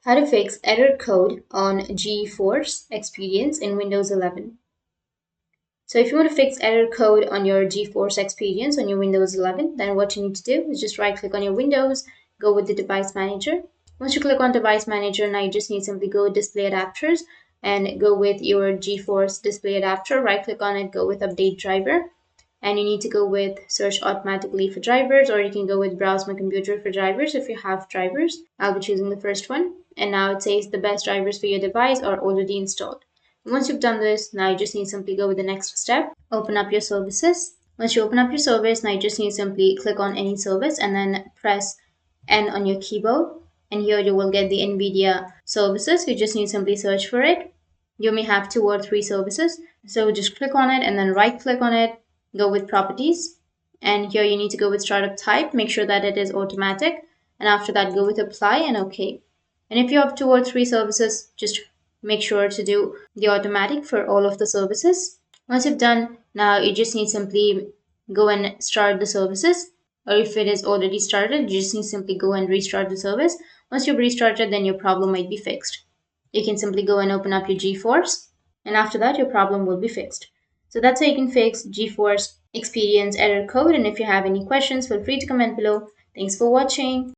How to fix error code on GeForce Experience in Windows 11. So if you want to fix error code on your GeForce Experience on your Windows 11, then what you need to do is just right click on your Windows, go with the device manager. Once you click on device manager, now you just need to simply go with display adapters and go with your GeForce display adapter, right click on it, go with update driver. And you need to go with search automatically for drivers, or you can go with browse my computer for drivers if you have drivers. I'll be choosing the first one, and now it says the best drivers for your device are already installed. And once you've done this, now you just need to simply go with the next step. Open up your services. Once you open up your service, now you just need to simply click on any service and then press N on your keyboard, and here you will get the Nvidia services. You just need to simply search for it. You may have 2 or 3 services, so just click on it and then right click on it, go with properties, and here you need to go with startup type, make sure that it is automatic, and after that go with apply and OK. And if you have 2 or 3 services, just make sure to do the automatic for all of the services. Once you've done, now you just need simply go and start the services, or if it is already started, you just need simply go and restart the service. Once you've restarted, then your problem might be fixed. You can simply go and open up your GeForce, and after that your problem will be fixed. So that's how you can fix GeForce Experience error code, and if you have any questions, feel free to comment below. Thanks for watching.